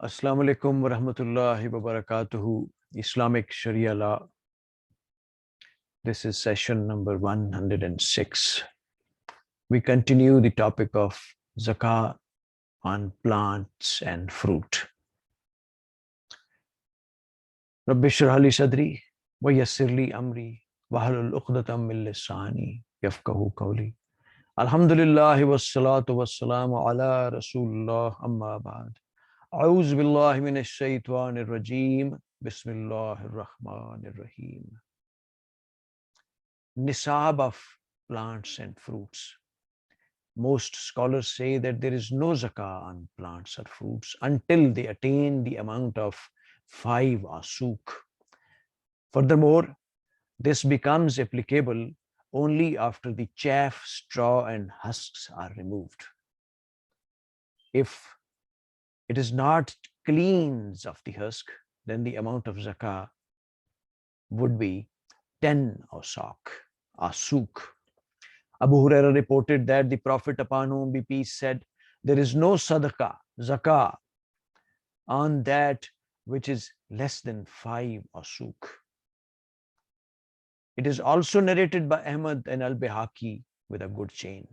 Assalamu alaikum wa rahmatullahi wa barakatuhu. Islamic Sharia law. This is session number 106. We continue the topic of zakah on plants and fruit. Rabbi shrah li sadri wa yassir li amri wahlul uqdatam min lisani yafqahu qawli. Alhamdulillah wassalatu wassalamu ala rasulullah amma ba'd. أعوذ بالله من الشيطان الرجيم بسم الله الرحمن الرحيم. Nisab of plants and fruits. Most scholars say that there is no zakah on plants or fruits until they attain the amount of 5 awsuq. Furthermore, this becomes applicable only after the chaff, straw, and husks are removed. If it is not cleans of the husk, then the amount of zakah would be 10 awsuq. Abu Hurairah reported that the Prophet upon whom be peace said, there is no zakah on that which is less than 5 awsuq. It is also narrated by Ahmad and Al-Bihaqi with a good chain.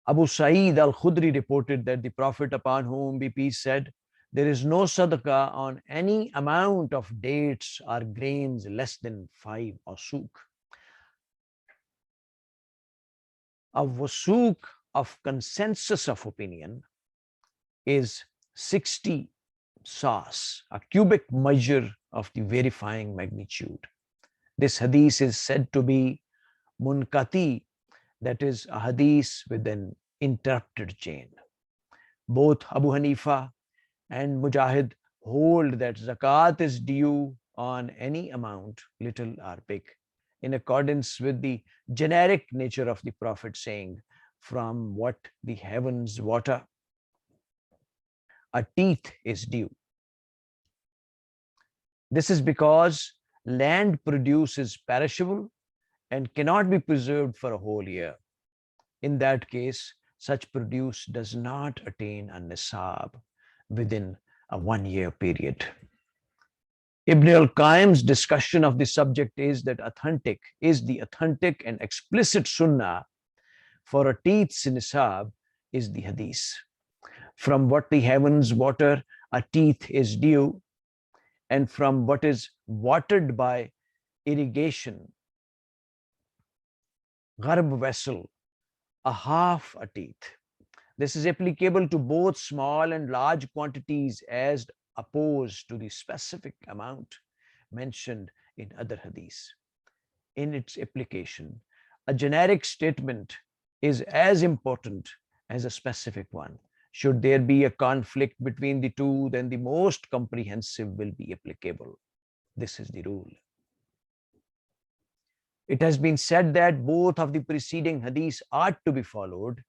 Abu Syed al-Khudri reported that the Prophet upon whom be peace said, there is no sadaqah on any amount of dates or grains less than 5 awsuq. Awsuq of consensus of opinion is 60 sas, a cubic measure of the verifying magnitude. This hadith is said to be munkati, that is a hadith with an interrupted chain. Both Abu Hanifa and Mujahid hold that zakat is due on any amount, little or big, in accordance with the generic nature of the Prophet saying, from what the heavens water, a teeth is due. This is because land produce is perishable and cannot be preserved for a whole year. In that case, such produce does not attain a nisab within a 1 year period. Ibn al-Qayyim's discussion of the subject is that the authentic and explicit sunnah for a teeth's nisab is the hadith. From what the heavens water, a teeth is due, and from what is watered by irrigation, gharb vessel, a half a teeth. This is applicable to both small and large quantities as opposed to the specific amount mentioned in other hadiths. In its application, a generic statement is as important as a specific one. Should there be a conflict between the two, then the most comprehensive will be applicable. This is the rule. It has been said that both of the preceding hadiths ought to be followed.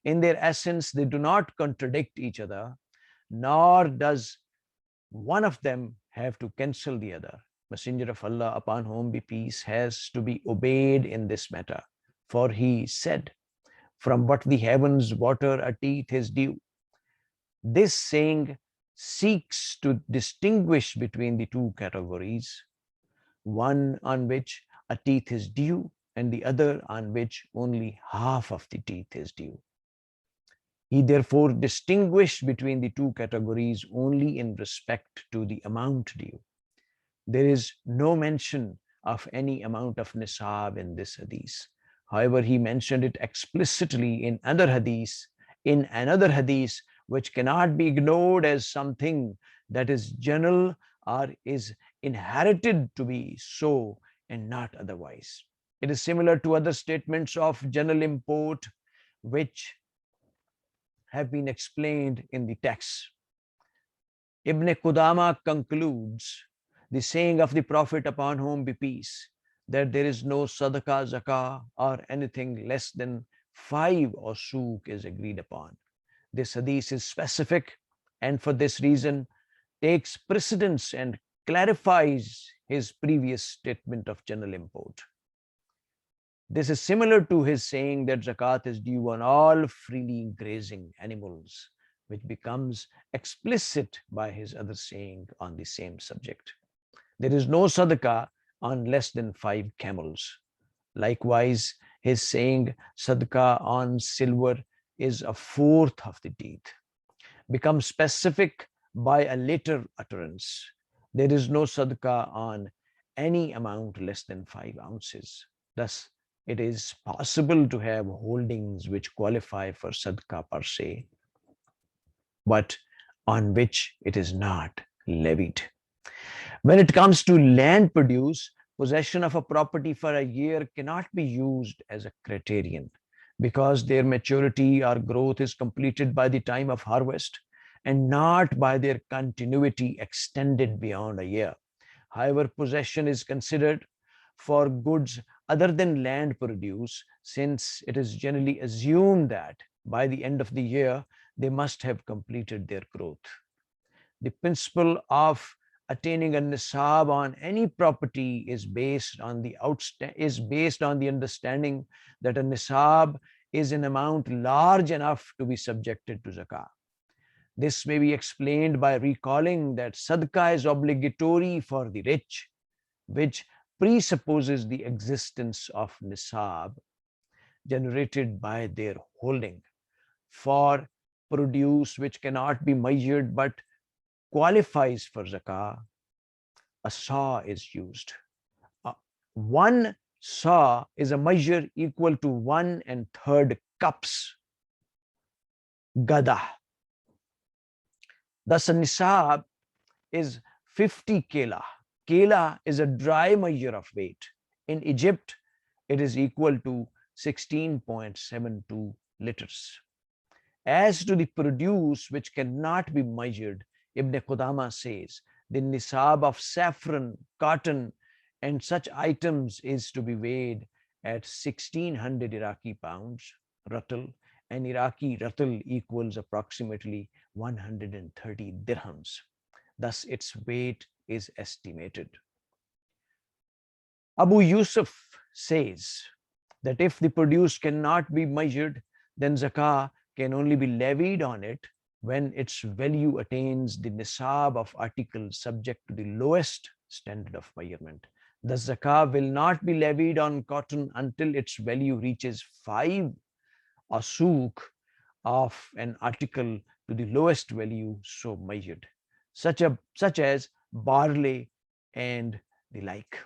In their essence, they do not contradict each other, nor does one of them have to cancel the other. Messenger of Allah, upon whom be peace, has to be obeyed in this matter. For he said, from what the heavens water, a teeth is due. This saying seeks to distinguish between the two categories, one on which a teeth is due and the other on which only half of the teeth is due. He therefore distinguished between the two categories only in respect to the amount due. There is no mention of any amount of nisab in this hadith. However, he mentioned it explicitly in another hadith, which cannot be ignored as something that is general or is inherited to be so and not otherwise. It is similar to other statements of general import, which have been explained in the text. Ibn Qudama concludes the saying of the Prophet upon whom be peace, that there is no sadaqah, zakah, or anything less than 5 awsuq is agreed upon. This hadith is specific and for this reason takes precedence and clarifies his previous statement of general import. This is similar to his saying that zakat is due on all freely grazing animals, which becomes explicit by his other saying on the same subject. There is no sadaqah on less than 5 camels. Likewise, his saying sadaqah on silver is a fourth of the deed becomes specific by a later utterance. There is no sadaqah on any amount less than 5 ounces. Thus, it is possible to have holdings which qualify for sadaqah per se, but on which it is not levied. When it comes to land produce, possession of a property for a year cannot be used as a criterion because their maturity or growth is completed by the time of harvest and not by their continuity extended beyond a year. However, possession is considered for goods other than land produce, since it is generally assumed that by the end of the year they must have completed their growth. The principle of attaining a nisab on any property is based on the understanding that a nisab is an amount large enough to be subjected to zakah. This may be explained by recalling that sadaqah is obligatory for the rich, which presupposes the existence of nisab generated by their holding. For produce which cannot be measured but qualifies for zakah, a saw is used. One saw is a measure equal to 1/3 cups, gada. Thus, a nisab is 50 kela. Kela is a dry measure of weight. In Egypt, it is equal to 16.72 liters. As to the produce which cannot be measured, Ibn Qudama says the nisab of saffron, cotton, and such items is to be weighed at 1600 Iraqi pounds, rattle, and Iraqi rattle equals approximately 130 dirhams. Thus, its weight is estimated. Abu Yusuf says that if the produce cannot be measured, then zakah can only be levied on it when its value attains the nisab of articles subject to the lowest standard of measurement. The zakah will not be levied on cotton until its value reaches 5 awsuq of an article to the lowest value so measured, such as barley and the like.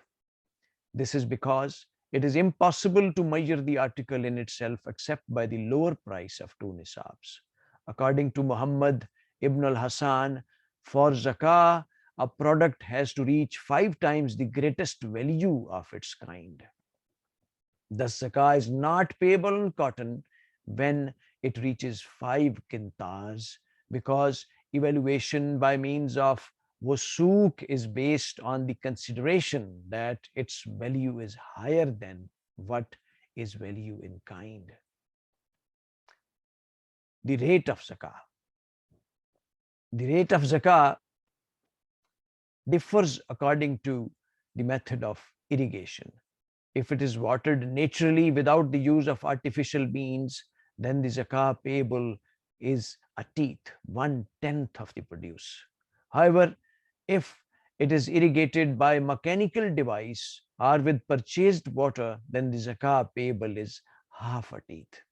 This is because it is impossible to measure the article in itself except by the lower price of 2 nisabs. According to Muhammad ibn al-Hasan, for zakah, a product has to reach 5 times the greatest value of its kind. Thus, zakah is not payable on cotton when it reaches 5 quintars, because evaluation by means of awsuq is based on the consideration that its value is higher than what is value in kind. The rate of zakah. The rate of zakah differs according to the method of irrigation. If it is watered naturally without the use of artificial means, then the zakah payable is a teeth, 1/10 of the produce. However, if it is irrigated by mechanical device or with purchased water, then the zakah payable is half a teeth.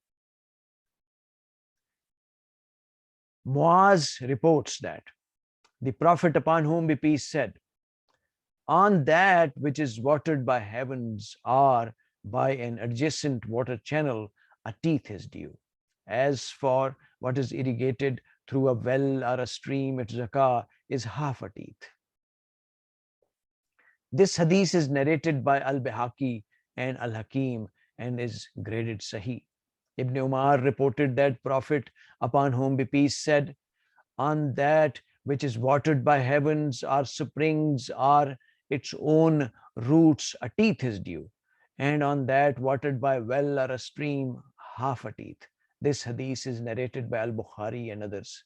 Muaz reports that the Prophet, upon whom be peace, said, on that which is watered by heavens or by an adjacent water channel, a teeth is due. As for what is irrigated through a well or a stream, its zakah is half a teeth. This hadith is narrated by Al-Bihaqi and Al-Hakim and is graded Sahih. Ibn Umar reported that Prophet, upon whom be peace, said, on that which is watered by heavens or springs or its own roots, a teeth is due, and on that watered by well or a stream, half a teeth. This hadith is narrated by Al-Bukhari and others.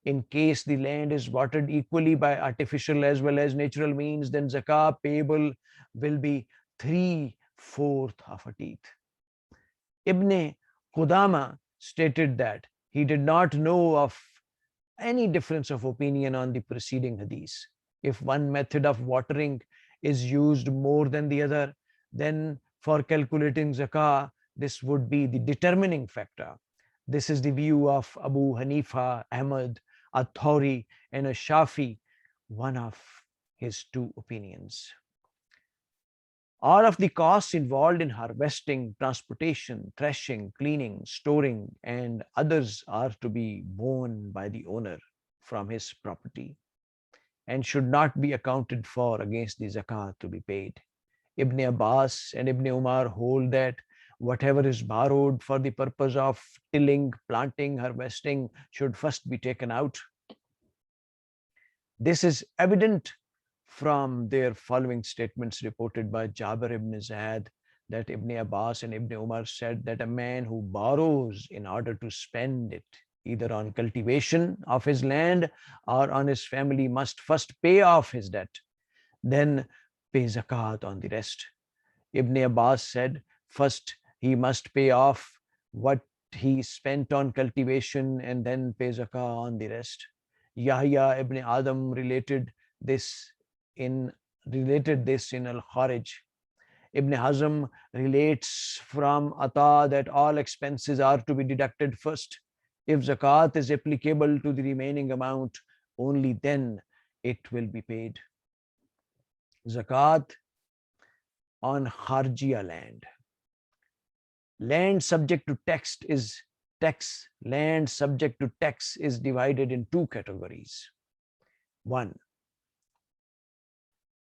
In case the land is watered equally by artificial as well as natural means, then zakah payable will be 3/4 of a teeth. Ibn Qudama stated that he did not know of any difference of opinion on the preceding hadith. If one method of watering is used more than the other, then for calculating zakah, this would be the determining factor. This is the view of Abu Hanifa, Ahmad, Athori, and a Shafi, one of his two opinions. All of the costs involved in harvesting, transportation, threshing, cleaning, storing, and others are to be borne by the owner from his property and should not be accounted for against the zakah to be paid. Ibn Abbas and Ibn Umar hold that whatever is borrowed for the purpose of tilling, planting, harvesting should first be taken out. This is evident from their following statements reported by Jabir ibn Zayd, that Ibn Abbas and Ibn Umar said that a man who borrows in order to spend it either on cultivation of his land or on his family must first pay off his debt, then pay zakat on the rest. Ibn Abbas said first he must pay off what he spent on cultivation and then pay zakah on the rest. Yahya ibn Adam this related this in Al-Kharij. Ibn Hazm relates from Atta that all expenses are to be deducted first. If zakat is applicable to the remaining amount, only then it will be paid. Zakat on Kharjiya land. Land subject to land subject to tax is divided in two categories. One,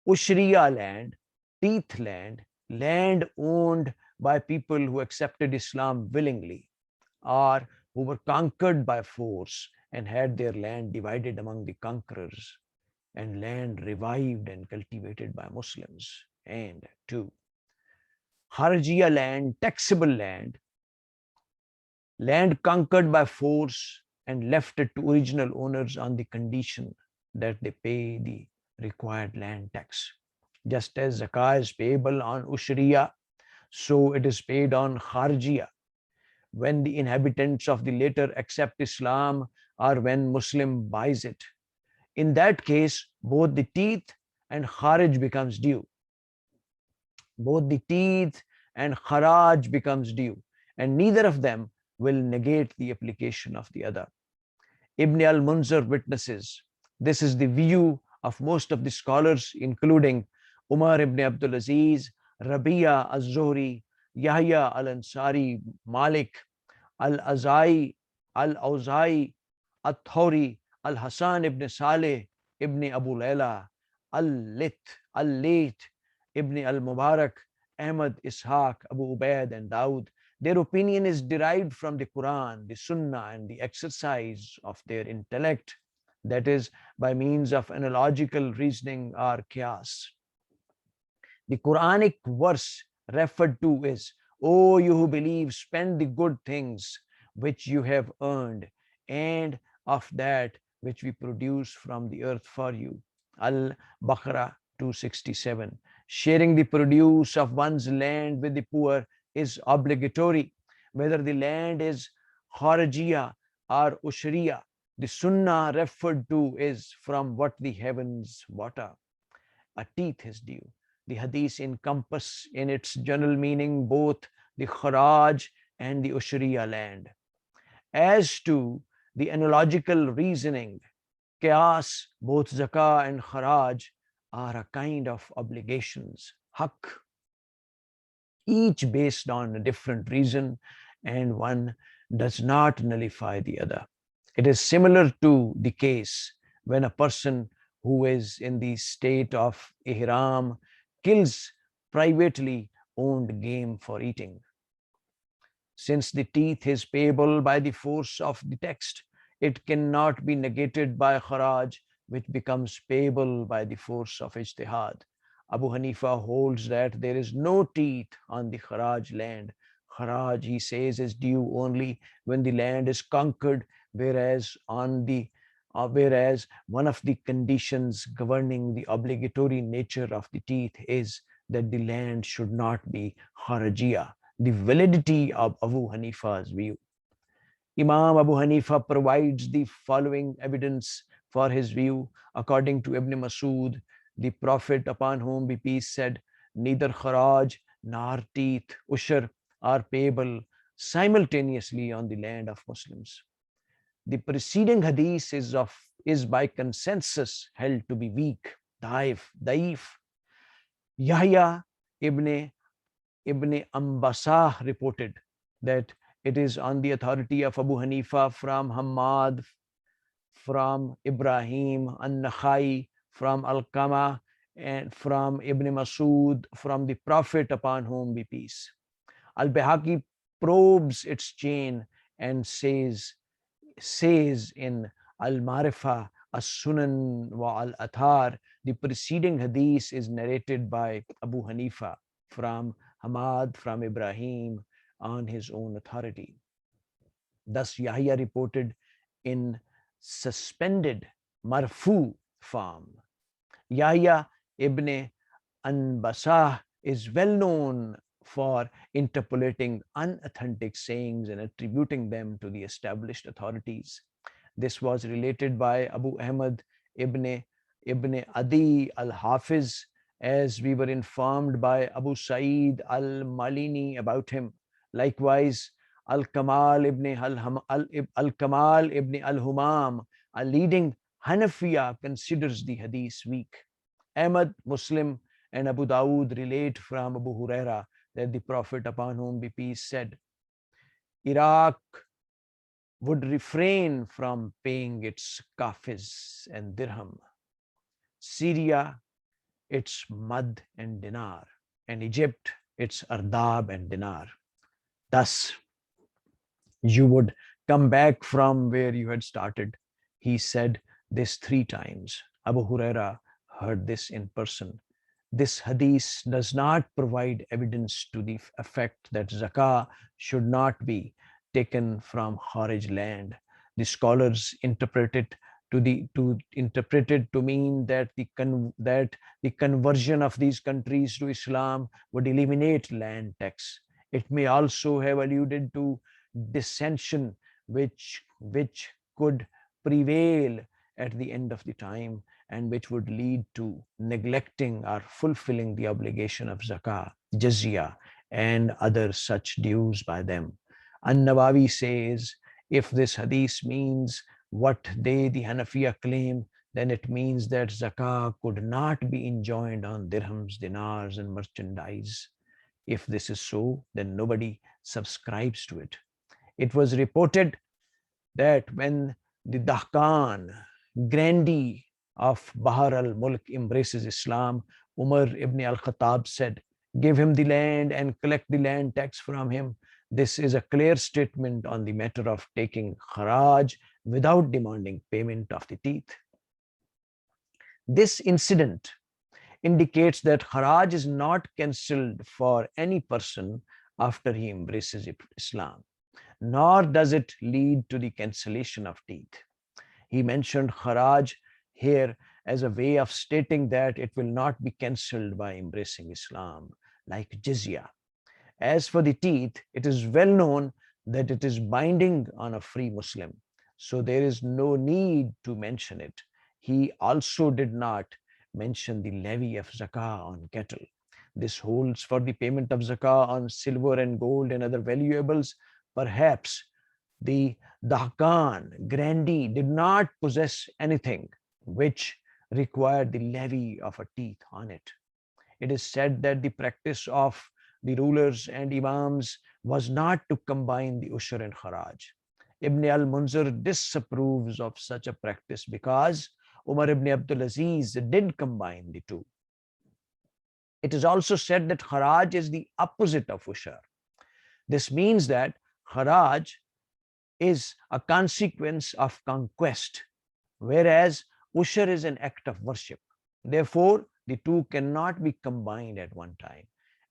Ushriya land, teeth land, land owned by people who accepted Islam willingly or who were conquered by force and had their land divided among the conquerors, and land revived and cultivated by Muslims. And two, Harjiya land, taxable land, land conquered by force and left it to original owners on the condition that they pay the required land tax. Just as zakah is payable on Ushriya, so it is paid on Kharjiya when the inhabitants of the latter accept Islam or when Muslim buys it. In that case, both the teeth and kharaj becomes due. Both the teeth and kharaj becomes due, and neither of them will negate the application of the other. Ibn al-Munzir witnesses, this is the view of most of the scholars, including Umar ibn Abdul Aziz, Rabia az-Zuhri, Yahya al-Ansari, Malik, al-Azai, al-Awzai, al-Thawri, al-Hasan ibn Saleh, ibn Abu Layla, al-Layth, ibn al-Mubarak, Ahmad, Ishaq, Abu Ubaid, and Daud. Their opinion is derived from the Quran, the Sunnah, and the exercise of their intellect, that is, by means of analogical reasoning or qiyas. The Quranic verse referred to is, O you who believe, spend the good things which you have earned, and of that which we produce from the earth for you. Al-Baqarah 267. Sharing the produce of one's land with the poor is obligatory, whether the land is Kharjiya or Ushriya. The Sunnah referred to is from what the heavens water. A teeth is due. The hadith encompass in its general meaning both the Kharaj and the Ushriya land. As to the analogical reasoning, qiyas, both zakah and kharaj are a kind of obligations, husk, each based on a different reason, and one does not nullify the other. It is similar to the case when a person who is in the state of ihram kills privately owned game for eating. Since the teeth is payable by the force of the text, it cannot be negated by kharaj, which becomes payable by the force of ijtihad. Abu Hanifa holds that there is no teeth on the kharaj land. Kharaj, he says, is due only when the land is conquered, whereas one of the conditions governing the obligatory nature of the teeth is that the land should not be kharajiya, the validity of Abu Hanifa's view. Imam Abu Hanifa provides the following evidence for his view. According to Ibn Masud, the Prophet, upon whom be peace, said, neither kharaj nor teeth, ushur, are payable simultaneously on the land of Muslims. The preceding hadith is by consensus held to be weak, daif. Yahya ibn Ambasah reported that it is on the authority of Abu Hanifa from Hamad, from Ibrahim an-Nakhai, from Al-Qama, and from Ibn Masud, from the Prophet, upon whom be peace. Al-Bihaqi probes its chain and says in Al-Marifa, As-Sunan wa Al-Athar, the preceding hadith is narrated by Abu Hanifa from Hamad, from Ibrahim, on his own authority. Thus, Yahya reported in suspended marfu form. Yahya ibn Anbasah is well known for interpolating unauthentic sayings and attributing them to the established authorities. This was related by Abu Ahmad ibn Adi al-Hafiz, as we were informed by Abu Sa'id al-Malini about him. Likewise, Al-Kamal ibn al-Humam, a leading Hanafiya, considers the hadith weak. Ahmad, Muslim, and Abu Dawood relate from Abu Huraira that the Prophet, upon whom be peace, said, Iraq would refrain from paying its kafis and dirham, Syria its mad and dinar, and Egypt its ardab and dinar. Thus, you would come back from where you had started. He said this 3 times. Abu Huraira heard this in person. This hadith does not provide evidence to the effect that zakah should not be taken from Kharij land. The scholars interpret it to mean that the conversion of these countries to Islam would eliminate land tax. It may also have alluded to dissension which could prevail at the end of the time, and which would lead to neglecting or fulfilling the obligation of zakah, jizya, and other such dues by them. An-Nawawi says, if this hadith means what they, the Hanafiya, claim, then it means that zakah could not be enjoined on dirhams, dinars, and merchandise. If this is so, then nobody subscribes to it. It was reported that when the Dahkan grandee of Bahar al-Mulk embraces Islam, Umar ibn al-Khattab said, give him the land and collect the land tax from him. This is a clear statement on the matter of taking kharaj without demanding payment of the teeth. This incident indicates that kharaj is not cancelled for any person after he embraces Islam, nor does it lead to the cancellation of teeth. He mentioned kharaj here as a way of stating that it will not be cancelled by embracing Islam, like jizya. As for the teeth, it is well known that it is binding on a free Muslim, so there is no need to mention it. He also did not mention the levy of zakah on cattle. This holds for the payment of zakah on silver and gold and other valuables. Perhaps the Dahkan grandee did not possess anything which required the levy of a teeth on it. It is said that the practice of the rulers and imams was not to combine the ushur and kharaj. Ibn al-Munzir disapproves of such a practice because Umar ibn Abdul Aziz did combine the two. It is also said that kharaj is the opposite of ushur. This means that kharaj is a consequence of conquest, whereas ushur is an act of worship. Therefore, the two cannot be combined at one time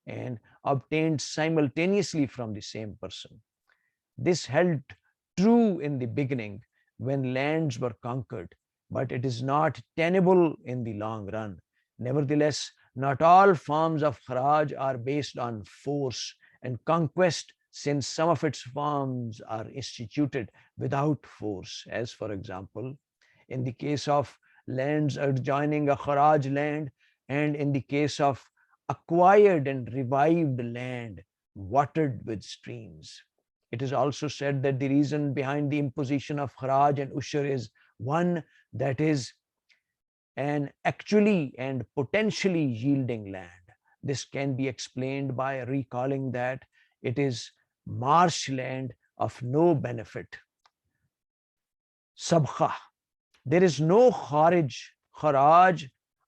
and obtained simultaneously from the same person. This held true in the beginning when lands were conquered, but it is not tenable in the long run. Nevertheless, not all forms of kharaj are based on force and conquest. since some of its forms are instituted without force, as for example, in the case of lands adjoining a kharaj land, and in the case of acquired and revived land watered with streams. It is also said that the reason behind the imposition of kharaj and ushur is one, that is an actually and potentially yielding land. This can be explained by recalling that it is marshland of no benefit. Sabkha. There is no kharaj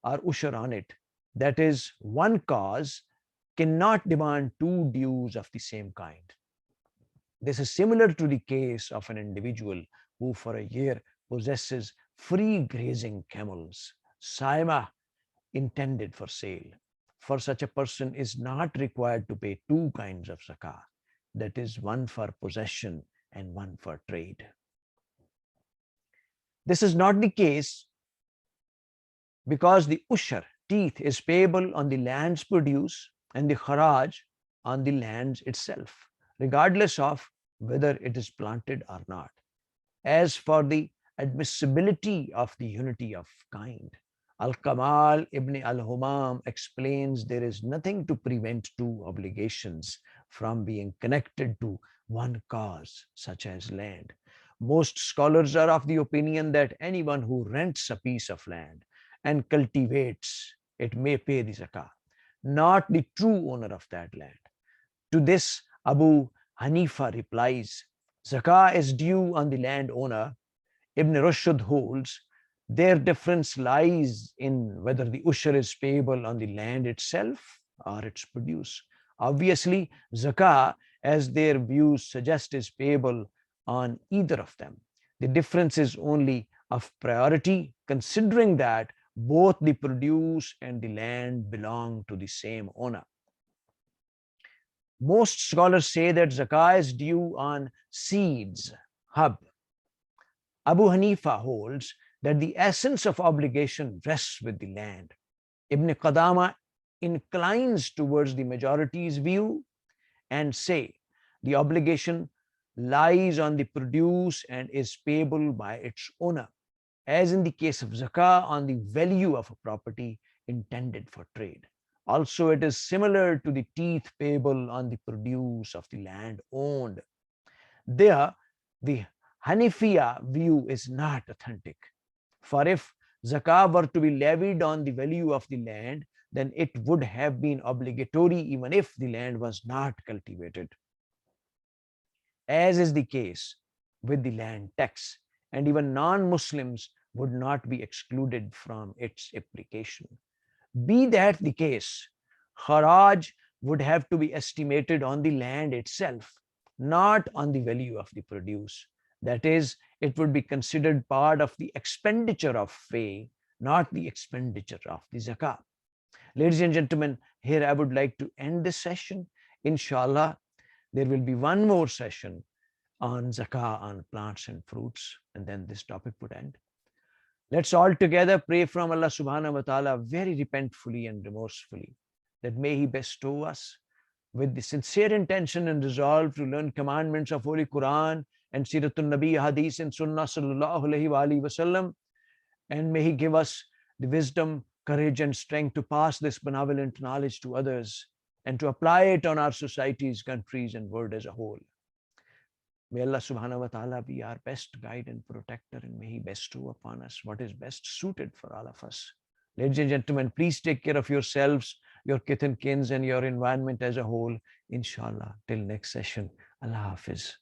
or ushur on it. That is, one cause cannot demand two dues of the same kind. This is similar to the case of an individual who for a year possesses free grazing camels, saima, intended for sale. For such a person is not required to pay two kinds of zakah, that is, one for possession and one for trade. This is not the case because the ushur, teeth, is payable on the land's produce and the kharaj on the land itself, regardless of whether it is planted or not. As for the admissibility of the unity of kind, Al-Kamal ibn al-Humam explains there is nothing to prevent two obligations from being connected to one cause, such as land. Most scholars are of the opinion that anyone who rents a piece of land and cultivates it may pay the zakah, not the true owner of that land. To this, Abu Hanifa replies, zakah is due on the landowner. Ibn Rushd holds their difference lies in whether the ushur is payable on the land itself or its produce. Obviously, zakah, as their views suggest, is payable on either of them. The difference is only of priority, considering that both the produce and the land belong to the same owner. Most scholars say that zakah is due on seeds, hub. Abu Hanifa holds that the essence of obligation rests with the land. Ibn Qadama inclines towards the majority's view and say the obligation lies on the produce and is payable by its owner, as in the case of zakah on the value of a property intended for trade. Also, it is similar to the teeth payable on the produce of the land owned. There, the Hanafiya view is not authentic. For if zakah were to be levied on the value of the land, then it would have been obligatory even if the land was not cultivated, as is the case with the land tax, and even non-Muslims would not be excluded from its application. Be that the case, kharaj would have to be estimated on the land itself, not on the value of the produce. That is, it would be considered part of the expenditure of fay, not the expenditure of the zakah. Ladies and gentlemen, here I would like to end this session. Inshallah, there will be one more session on zakah on plants and fruits, and then this topic would end. Let's all together pray from Allah subhanahu wa ta'ala very repentfully and remorsefully that may He bestow us with the sincere intention and resolve to learn commandments of Holy Quran and Siratul Nabi, Hadith and Sunnah sallallahu alaihi wasallam, and may He give us the wisdom, courage and strength to pass this benevolent knowledge to others and to apply it on our societies, countries and world as a whole. May Allah subhanahu wa ta'ala be our best guide and protector, and may He bestow upon us what is best suited for all of us. Ladies and gentlemen, please take care of yourselves, your kith and kins and your environment as a whole. Inshallah, till next session. Allah Hafiz.